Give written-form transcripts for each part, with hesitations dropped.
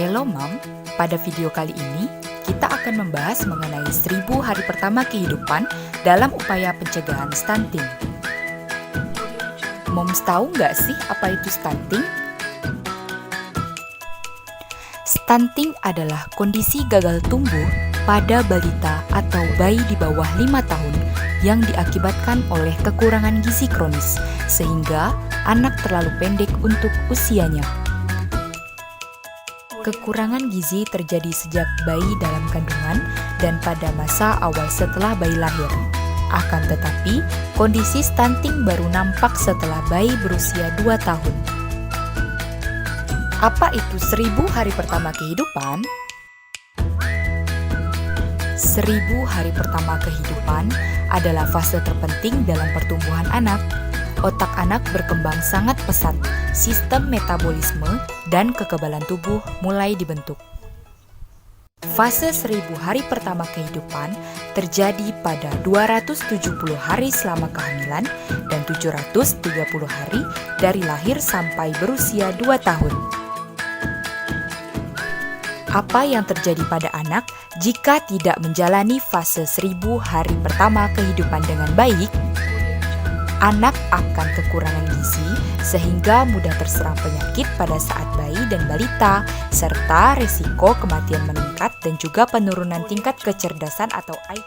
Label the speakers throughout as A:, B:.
A: Hello Mom, pada video kali ini kita akan membahas mengenai 1000 hari pertama kehidupan dalam upaya pencegahan stunting. Moms tahu nggak sih apa itu stunting? Stunting adalah kondisi gagal tumbuh pada balita atau bayi di bawah 5 tahun yang diakibatkan oleh kekurangan gizi kronis, sehingga anak terlalu pendek untuk usianya. Kekurangan gizi terjadi sejak bayi dalam kandungan dan pada masa awal setelah bayi lahir. Akan tetapi, kondisi stunting baru nampak setelah bayi berusia 2 tahun. Apa itu 1000 hari pertama kehidupan? 1000 hari pertama kehidupan adalah fase terpenting dalam pertumbuhan anak. Otak anak berkembang sangat pesat, sistem metabolisme dan kekebalan tubuh mulai dibentuk. Fase 1000 hari pertama kehidupan terjadi pada 270 hari selama kehamilan dan 730 hari dari lahir sampai berusia 2 tahun. Apa yang terjadi pada anak jika tidak menjalani fase 1000 hari pertama kehidupan dengan baik? Anak akan kekurangan gizi sehingga mudah terserang penyakit pada saat bayi dan balita, serta risiko kematian meningkat dan juga penurunan tingkat kecerdasan atau IQ.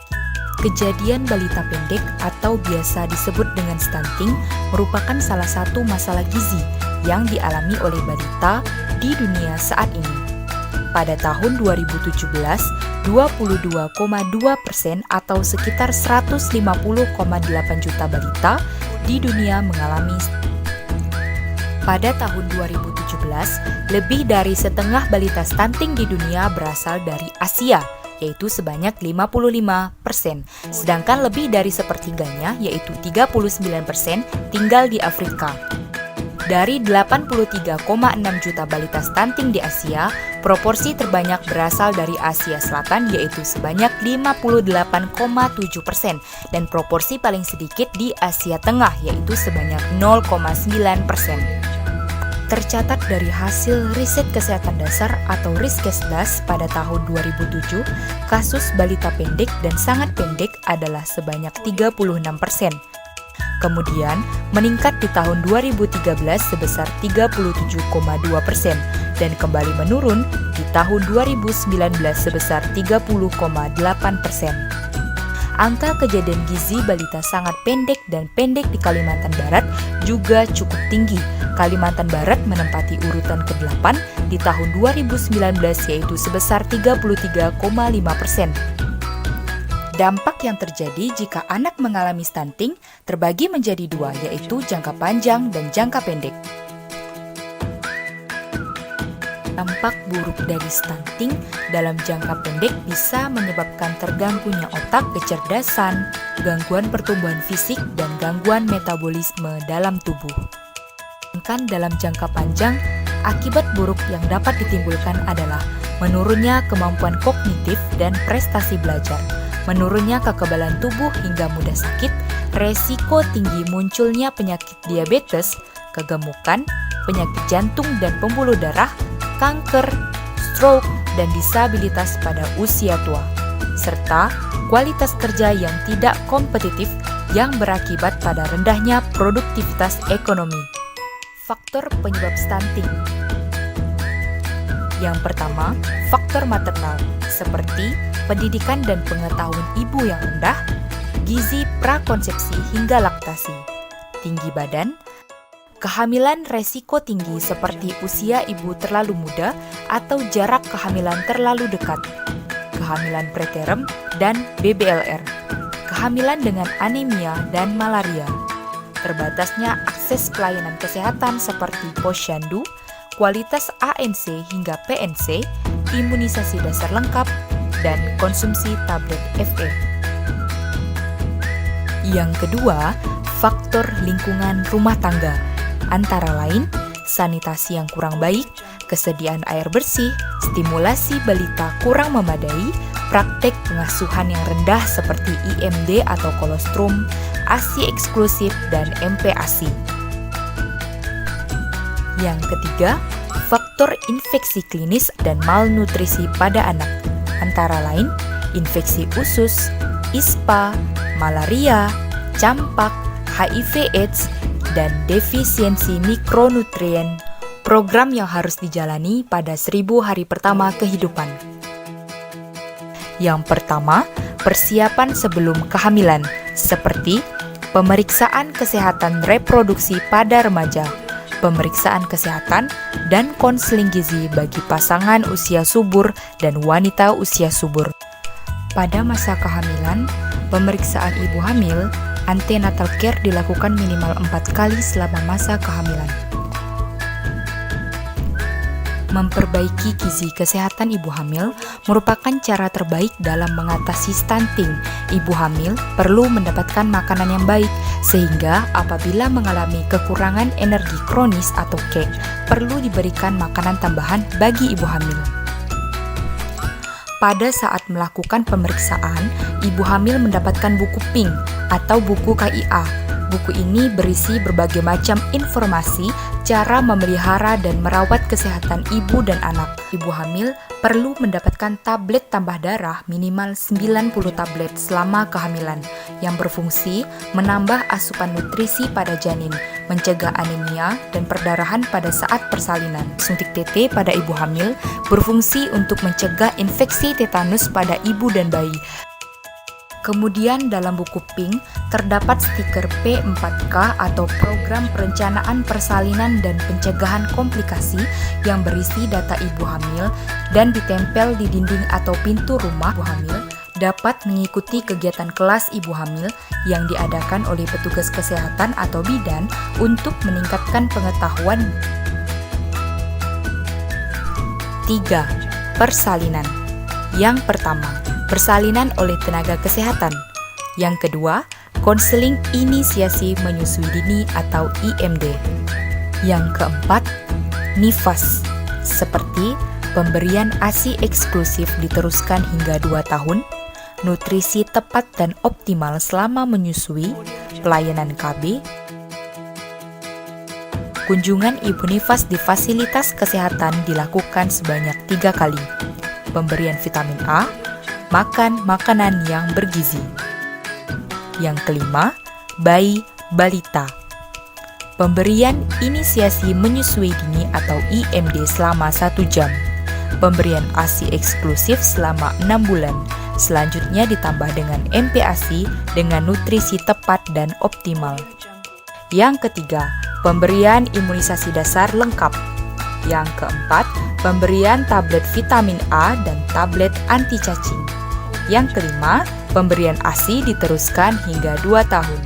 A: Kejadian balita pendek atau biasa disebut dengan stunting merupakan salah satu masalah gizi yang dialami oleh balita di dunia saat ini. Pada tahun 2017, 22,2% atau sekitar 150,8 juta balita di dunia mengalami. Pada tahun 2017, lebih dari setengah balita stunting di dunia berasal dari Asia, yaitu sebanyak 55%, sedangkan lebih dari sepertiganya, yaitu 39%, tinggal di Afrika. Dari 83,6 juta balita stunting di Asia, proporsi terbanyak berasal dari Asia Selatan yaitu sebanyak 58,7% dan proporsi paling sedikit di Asia Tengah yaitu sebanyak 0,9%. Tercatat dari hasil riset kesehatan dasar atau Riskesdas pada tahun 2007, kasus balita pendek dan sangat pendek adalah sebanyak 36%. Kemudian meningkat di tahun 2013 sebesar 37,2% dan kembali menurun di tahun 2019 sebesar 30,8%. Angka kejadian gizi balita sangat pendek dan pendek di Kalimantan Barat juga cukup tinggi. Kalimantan Barat menempati urutan ke-8 di tahun 2019 yaitu sebesar 33,5%. Dampak yang terjadi jika anak mengalami stunting terbagi menjadi dua, yaitu jangka panjang dan jangka pendek. Dampak buruk dari stunting dalam jangka pendek bisa menyebabkan terganggunya otak, kecerdasan, gangguan pertumbuhan fisik, dan gangguan metabolisme dalam tubuh. Sedangkan dalam jangka panjang, akibat buruk yang dapat ditimbulkan adalah menurunnya kemampuan kognitif dan prestasi belajar, menurunnya kekebalan tubuh hingga mudah sakit, resiko tinggi munculnya penyakit diabetes, kegemukan, penyakit jantung dan pembuluh darah, kanker, stroke, dan disabilitas pada usia tua, serta kualitas kerja yang tidak kompetitif yang berakibat pada rendahnya produktivitas ekonomi. Faktor penyebab stunting. Yang pertama, faktor maternal, seperti pendidikan dan pengetahuan ibu yang rendah, gizi prakonsepsi hingga laktasi, tinggi badan, kehamilan resiko tinggi seperti usia ibu terlalu muda atau jarak kehamilan terlalu dekat, kehamilan preterm dan BBLR, kehamilan dengan anemia dan malaria, terbatasnya akses pelayanan kesehatan seperti posyandu, kualitas ANC hingga PNC, imunisasi dasar lengkap, dan konsumsi tablet FE. Yang kedua, faktor lingkungan rumah tangga, antara lain sanitasi yang kurang baik, kesediaan air bersih, stimulasi balita kurang memadai, praktek pengasuhan yang rendah seperti IMD atau kolostrum, ASI eksklusif, dan MPASI. Yang ketiga, faktor faktor infeksi klinis dan malnutrisi pada anak, antara lain infeksi usus, ISPA, malaria, campak, HIV/AIDS, dan defisiensi mikronutrien. Program yang harus dijalani pada 1000 hari pertama kehidupan. Yang pertama, persiapan sebelum kehamilan, seperti pemeriksaan kesehatan reproduksi pada remaja, pemeriksaan kesehatan, dan konseling gizi bagi pasangan usia subur dan wanita usia subur. Pada masa kehamilan, pemeriksaan ibu hamil, antenatal care dilakukan minimal 4 kali selama masa kehamilan. Memperbaiki gizi kesehatan ibu hamil merupakan cara terbaik dalam mengatasi stunting. Ibu hamil perlu mendapatkan makanan yang baik, sehingga apabila mengalami kekurangan energi kronis atau KEK, perlu diberikan makanan tambahan bagi ibu hamil. Pada saat melakukan pemeriksaan, ibu hamil mendapatkan buku PINK atau buku KIA. Buku ini berisi berbagai macam informasi cara memelihara dan merawat kesehatan ibu dan anak. Ibu hamil perlu mendapatkan tablet tambah darah minimal 90 tablet selama kehamilan yang berfungsi menambah asupan nutrisi pada janin, mencegah anemia dan perdarahan pada saat persalinan. Suntik TT pada ibu hamil berfungsi untuk mencegah infeksi tetanus pada ibu dan bayi. Kemudian dalam buku PINK terdapat stiker P4K atau Program Perencanaan Persalinan dan Pencegahan Komplikasi yang berisi data ibu hamil dan ditempel di dinding atau pintu rumah ibu hamil, dapat mengikuti kegiatan kelas ibu hamil yang diadakan oleh petugas kesehatan atau bidan untuk meningkatkan pengetahuan. 3. Persalinan. Yang pertama, persalinan oleh tenaga kesehatan. Yang kedua, konseling inisiasi menyusui dini atau IMD. Yang keempat, nifas, seperti pemberian ASI eksklusif diteruskan hingga 2 tahun, nutrisi tepat dan optimal selama menyusui, pelayanan KB, kunjungan ibu nifas di fasilitas kesehatan dilakukan sebanyak 3 kali, pemberian vitamin A, makan makanan yang bergizi. Yang kelima, bayi balita. Pemberian inisiasi menyusui dini atau IMD selama 1 jam. Pemberian ASI eksklusif selama 6 bulan. Selanjutnya ditambah dengan MPASI dengan nutrisi tepat dan optimal. Yang ketiga, pemberian imunisasi dasar lengkap. Yang keempat, pemberian tablet vitamin A dan tablet anti cacing. Yang kelima, pemberian ASI diteruskan hingga 2 tahun.